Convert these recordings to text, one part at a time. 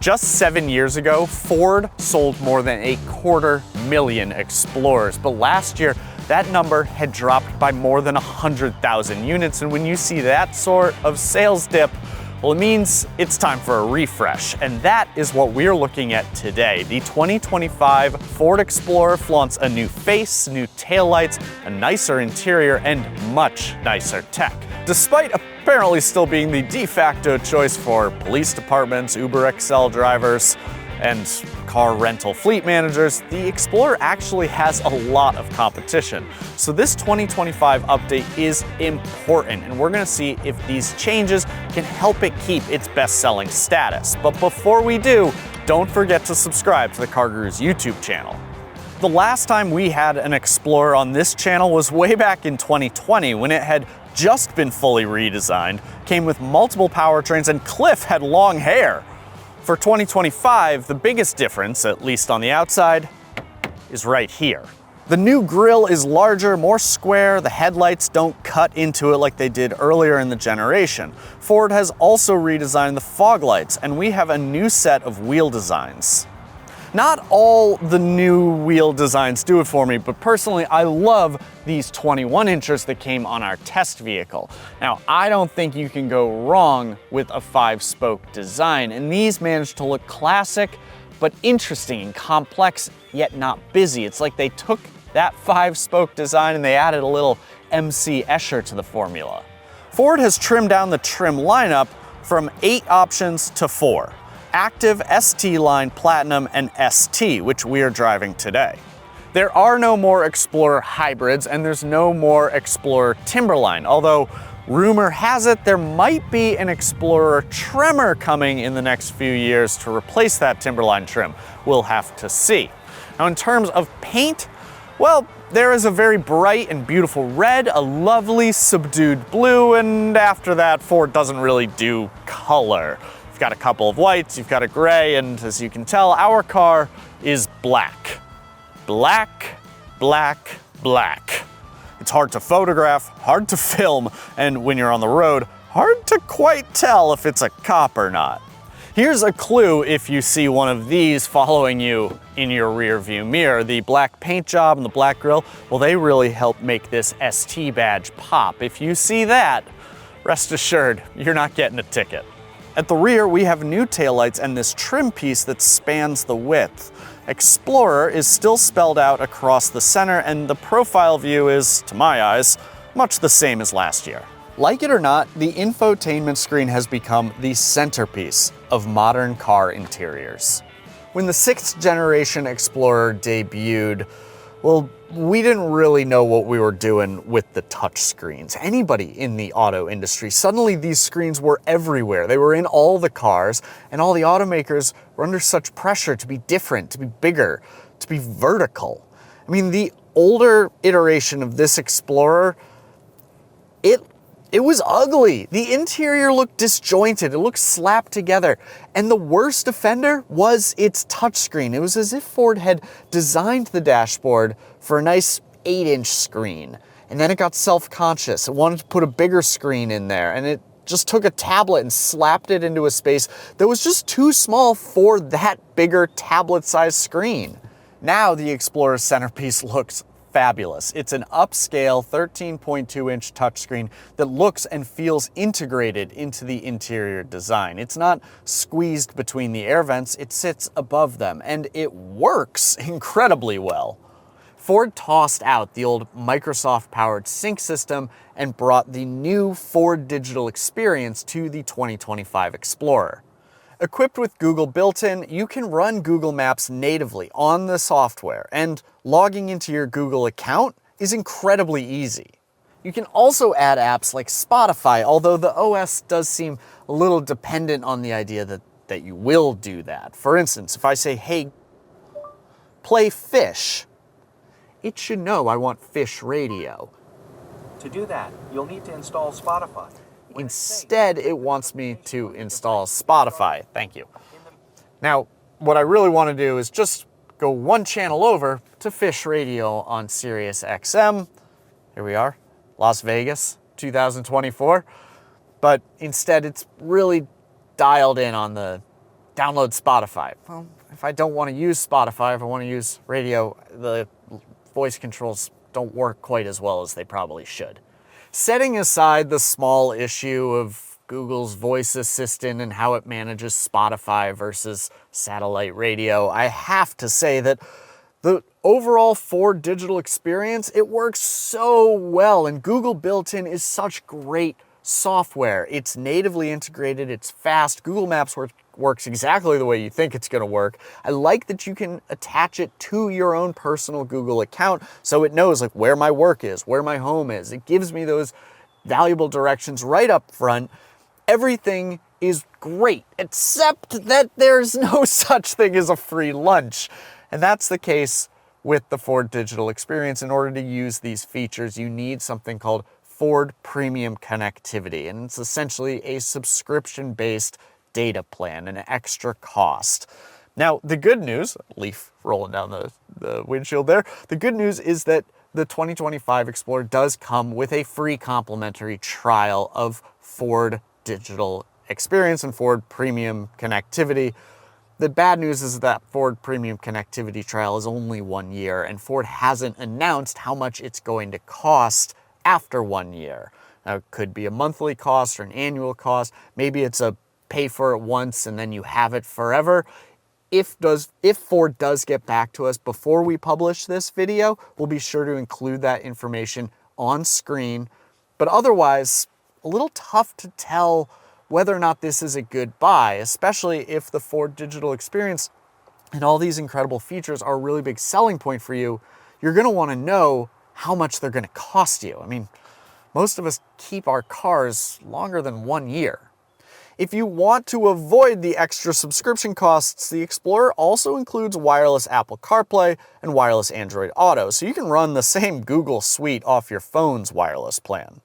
Just 7 years ago, Ford sold more than 250,000 Explorers, but last year, that number had dropped by more than 100,000 units, and when you see that sort of sales dip, well, it means it's time for a refresh, and that is what we're looking at today. The 2025 Ford Explorer flaunts a new face, new taillights, a nicer interior, and much nicer tech. Despite apparently still being the de facto choice for police departments, Uber XL drivers, and car rental fleet managers, the Explorer actually has a lot of competition. So this 2025 update is important, and we're gonna see if these changes can help it keep its best-selling status. But before we do, don't forget to subscribe to the CarGurus YouTube channel. The last time we had an Explorer on this channel was way back in 2020, when it had just been fully redesigned, came with multiple powertrains, and Cliff had long hair. For 2025, the biggest difference, at least on the outside, is right here. The new grille is larger, more square, the headlights don't cut into it like they did earlier in the generation. Ford has also redesigned the fog lights, and we have a new set of wheel designs. Not all the new wheel designs do it for me, but personally I love these 21 inchers that came on our test vehicle. Now, I don't think you can go wrong with a 5-spoke design, and these manage to look classic, but interesting and complex, yet not busy. It's like they took that 5-spoke design and they added a little MC Escher to the formula. Ford has trimmed down the trim lineup from 8 options to 4. Active, ST line, Platinum, and ST, which we are driving today. There are no more Explorer hybrids, and there's no more Explorer Timberline, although rumor has it there might be an Explorer Tremor coming in the next few years to replace that Timberline trim. We'll have to see. Now, in terms of paint, well, there is a very bright and beautiful red, a lovely subdued blue, and after that, Ford doesn't really do color. You've got a couple of whites, you've got a gray, and as you can tell, our car is black. Black, black, black. It's hard to photograph, hard to film, and when you're on the road, hard to quite tell if it's a cop or not. Here's a clue if you see one of these following you in your rear view mirror. The black paint job and the black grille, well, they really help make this ST badge pop. If you see that, rest assured, you're not getting a ticket. At the rear, we have new taillights and this trim piece that spans the width. Explorer is still spelled out across the center, and the profile view is, to my eyes, much the same as last year. Like it or not, the infotainment screen has become the centerpiece of modern car interiors. When the 6th generation Explorer debuted, well, we didn't really know what we were doing with the touch screens. Anybody in the auto industry, suddenly these screens were everywhere. They were in all the cars, and all the automakers were under such pressure to be different, to be bigger, to be vertical. I mean, the older iteration of this Explorer, it was ugly. The interior looked disjointed, it looked slapped together, and the worst offender was its touchscreen. It was as if Ford had designed the dashboard for a nice 8-inch screen, and then it got self-conscious. It wanted to put a bigger screen in there, and it just took a tablet and slapped it into a space that was just too small for that bigger tablet-sized screen. Now the Explorer's centerpiece looks fabulous. It's an upscale 13.2-inch touchscreen that looks and feels integrated into the interior design. It's not squeezed between the air vents, it sits above them, and it works incredibly well. Ford tossed out the old Microsoft-powered sync system and brought the new Ford digital experience to the 2025 Explorer. Equipped with Google built-in, you can run Google Maps natively on the software, and logging into your Google account is incredibly easy. You can also add apps like Spotify, although the OS does seem a little dependent on the idea that you will do that. For instance, if I say, hey, play Fish, it should know I want Fish Radio. To do that, you'll need to install Spotify. Instead, it wants me to install Spotify. Thank you. Now, what I really want to do is just go one channel over to Fish Radio on Sirius XM. Here we are, Las Vegas, 2024. But instead, it's really dialed in on the download Spotify. Well, if I don't want to use Spotify, if I want to use radio, the voice controls don't work quite as well as they probably should. Setting aside the small issue of Google's voice assistant and how it manages Spotify versus satellite radio, I have to say that the overall Ford digital experience, it works so well, and Google built-in is such great software. It's natively integrated, it's fast. Google Maps works exactly the way you think it's gonna work. I like that you can attach it to your own personal Google account so it knows like where my work is, where my home is. It gives me those valuable directions right up front. Everything is great, except that there's no such thing as a free lunch. And that's the case with the Ford digital experience. In order to use these features, you need something called Ford Premium Connectivity, and it's essentially a subscription-based data plan, an extra cost. Now, the good news, leaf rolling down the windshield there, the good news is that the 2025 Explorer does come with a free complimentary trial of Ford digital experience and Ford Premium Connectivity. The bad news is that Ford Premium Connectivity trial is only 1 year, and Ford hasn't announced how much it's going to cost after 1 year. Now, it could be a monthly cost or an annual cost. Maybe it's a pay for it once and then you have it forever. If Ford does get back to us before we publish this video, we'll be sure to include that information on screen. But otherwise, a little tough to tell whether or not this is a good buy, especially if the Ford digital experience and all these incredible features are a really big selling point for you. You're gonna wanna know how much they're gonna cost you. I mean, most of us keep our cars longer than 1 year. If you want to avoid the extra subscription costs, the Explorer also includes wireless Apple CarPlay and wireless Android Auto, so you can run the same Google suite off your phone's wireless plan.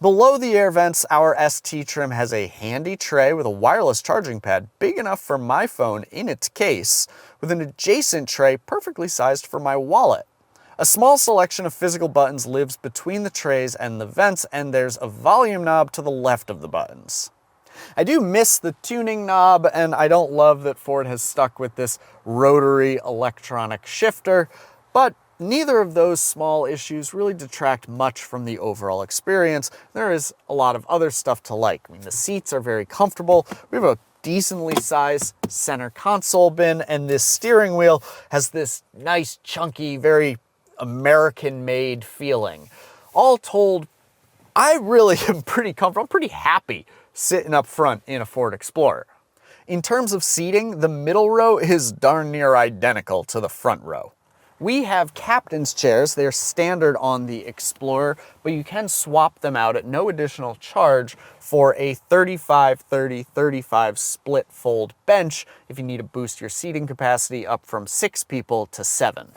Below the air vents, our ST trim has a handy tray with a wireless charging pad big enough for my phone in its case, with an adjacent tray perfectly sized for my wallet. A small selection of physical buttons lives between the trays and the vents, and there's a volume knob to the left of the buttons. I do miss the tuning knob, and I don't love that Ford has stuck with this rotary electronic shifter, but neither of those small issues really detract much from the overall experience. There is a lot of other stuff to like. I mean, the seats are very comfortable. We have a decently sized center console bin, and this steering wheel has this nice, chunky, very American-made feeling. All told, I really am pretty comfortable, I'm pretty happy sitting up front in a Ford Explorer. In terms of seating, the middle row is darn near identical to the front row. We have captain's chairs. They're standard on the Explorer, but you can swap them out at no additional charge for a 35-30-35 split fold bench if you need to boost your seating capacity up from 6 people to 7.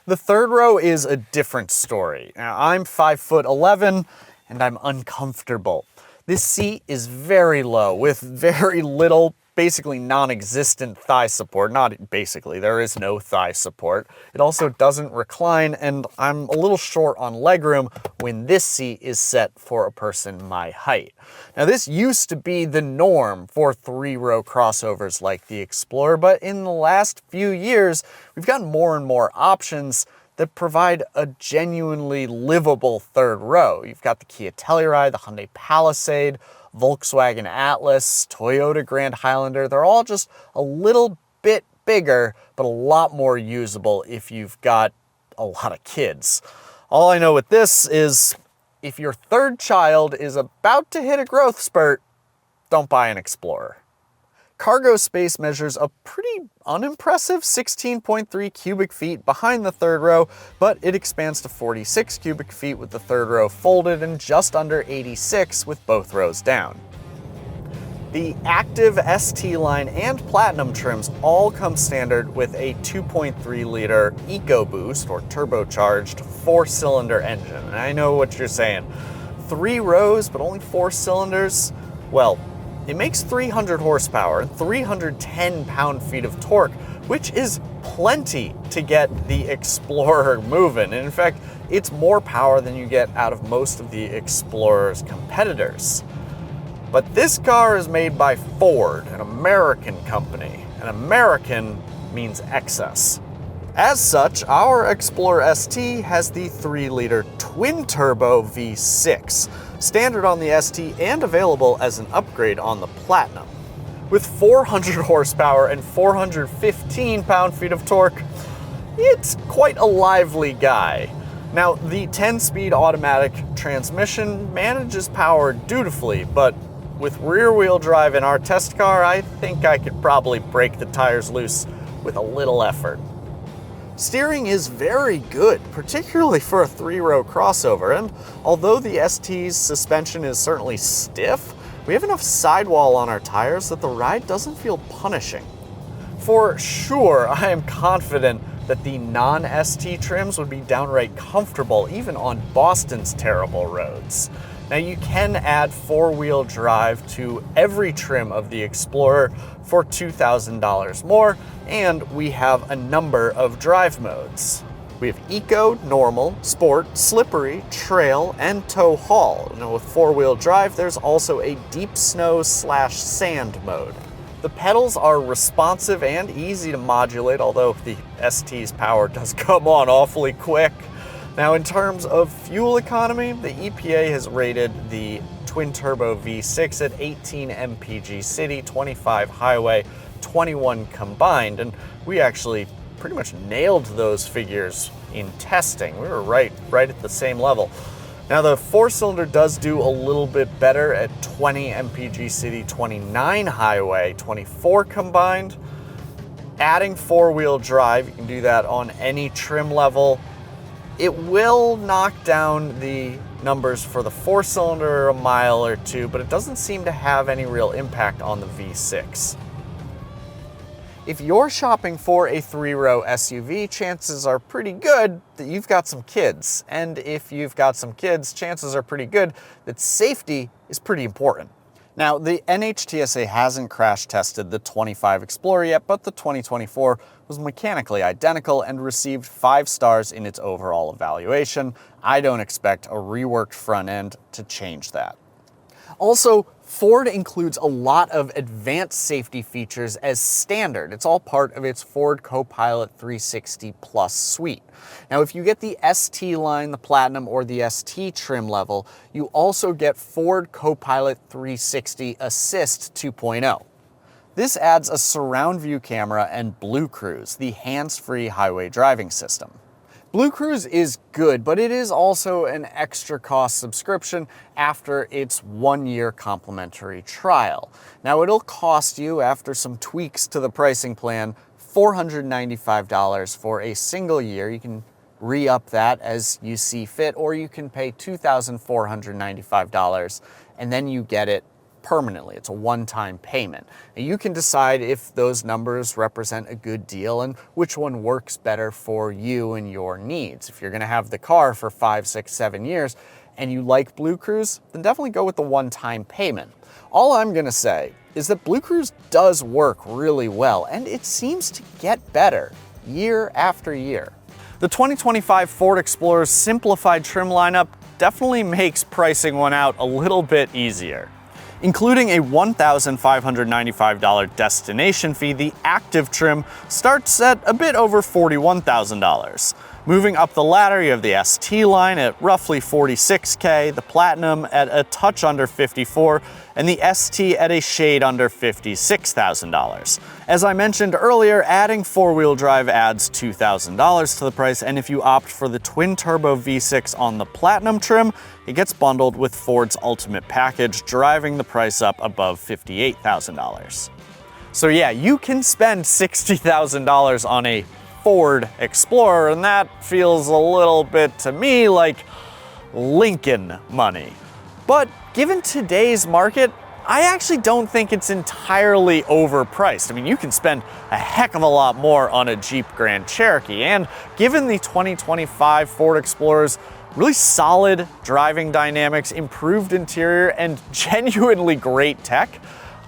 The third row is a different story. Now, I'm 5'11" and I'm uncomfortable. This seat is very low with very little, basically non-existent thigh support. Not basically, there is no thigh support. It also doesn't recline, and I'm a little short on legroom when this seat is set for a person my height. Now, this used to be the norm for 3-row crossovers like the Explorer, but in the last few years, we've gotten more and more options that provide a genuinely livable third row. You've got the Kia Telluride, the Hyundai Palisade, Volkswagen Atlas, Toyota Grand Highlander. They're all just a little bit bigger, but a lot more usable if you've got a lot of kids. All I know with this is if your third child is about to hit a growth spurt, don't buy an Explorer. Cargo space measures a pretty unimpressive 16.3 cubic feet behind the third row, but it expands to 46 cubic feet with the third row folded and just under 86 with both rows down. The Active ST line and Platinum trims all come standard with a 2.3-liter EcoBoost, or turbocharged, 4-cylinder engine. And I know what you're saying. 3 rows, but only 4 cylinders? Well, it makes 300 horsepower and 310 pound-feet of torque, which is plenty to get the Explorer moving. And in fact, it's more power than you get out of most of the Explorer's competitors. But this car is made by Ford, an American company. And American means excess. As such, our Explorer ST has the 3-liter twin-turbo V6, standard on the ST and available as an upgrade on the Platinum. With 400 horsepower and 415 pound-feet of torque, it's quite a lively guy. Now, the 10-speed automatic transmission manages power dutifully, but with rear-wheel drive in our test car, I think I could probably break the tires loose with a little effort. Steering is very good, particularly for a 3-row crossover, and although the ST's suspension is certainly stiff, we have enough sidewall on our tires that the ride doesn't feel punishing. For sure, I am confident that the non-ST trims would be downright comfortable even on Boston's terrible roads. Now you can add 4-wheel drive to every trim of the Explorer for $2,000 more, and we have a number of drive modes. We have Eco, Normal, Sport, Slippery, Trail, and Tow Haul. Now with 4-wheel drive, there's also a Deep Snow/Sand mode. The pedals are responsive and easy to modulate, although the ST's power does come on awfully quick. Now in terms of fuel economy, the EPA has rated the twin-turbo V6 at 18 mpg city, 25 highway, 21 combined, and we actually pretty much nailed those figures in testing. We were right at the same level. Now the 4-cylinder does do a little bit better at 20 mpg city, 29 highway, 24 combined. Adding 4-wheel drive, you can do that on any trim level. It will knock down the numbers for the 4-cylinder a mile or two, but it doesn't seem to have any real impact on the V6. If you're shopping for a 3-row SUV, chances are pretty good that you've got some kids. And if you've got some kids, chances are pretty good that safety is pretty important. Now, the NHTSA hasn't crash tested the 25 Explorer yet, but the 2024 was mechanically identical and received 5 stars in its overall evaluation. I don't expect a reworked front end to change that. Also, Ford includes a lot of advanced safety features as standard. It's all part of its Ford Copilot 360 Plus suite. Now, if you get the ST line, the Platinum, or the ST trim level, you also get Ford Copilot 360 Assist 2.0. This adds a surround view camera and Blue Cruise, the hands-free highway driving system. Blue Cruise is good, but it is also an extra cost subscription after its 1-year complimentary trial. Now it'll cost you, after some tweaks to the pricing plan, $495 for a single year. You can re-up that as you see fit, or you can pay $2,495 and then you get it permanently. It's a one-time payment. And you can decide if those numbers represent a good deal and which one works better for you and your needs. If you're going to have the car for 5, 6, 7 years and you like Blue Cruise, then definitely go with the one-time payment. All I'm going to say is that Blue Cruise does work really well, and it seems to get better year after year. The 2025 Ford Explorer's simplified trim lineup definitely makes pricing one out a little bit easier. Including a $1,595 destination fee, the active trim starts at a bit over $41,000. Moving up the ladder, you have the ST line at roughly $46K, the Platinum at a touch under $54,000, and the ST at a shade under $56,000. As I mentioned earlier, adding 4-wheel drive adds $2,000 to the price, and if you opt for the twin-turbo V6 on the Platinum trim, it gets bundled with Ford's Ultimate Package, driving the price up above $58,000. So yeah, you can spend $60,000 on a Ford Explorer, and that feels a little bit to me like Lincoln money. But given today's market, I actually don't think it's entirely overpriced. I mean, you can spend a heck of a lot more on a Jeep Grand Cherokee, and given the 2025 Ford Explorer's really solid driving dynamics, improved interior, and genuinely great tech,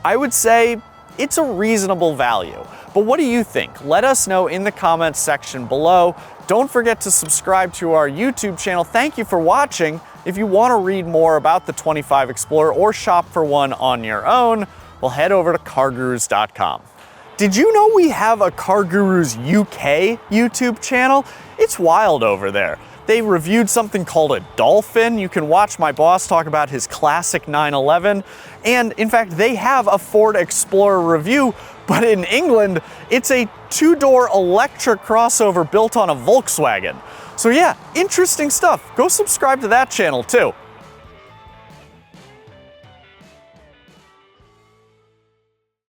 I would say it's a reasonable value. But what do you think? Let us know in the comments section below. Don't forget to subscribe to our YouTube channel. Thank you for watching, If you want to read more about the 25 Explorer or shop for one on your own, well, head over to CarGurus.com. Did you know we have a CarGurus UK YouTube channel? It's wild over there. They reviewed something called a Dolphin. You can watch my boss talk about his classic 911. And in fact, they have a Ford Explorer review, but in England, it's a two-door electric crossover built on a Volkswagen. So yeah, interesting stuff. Go subscribe to that channel too.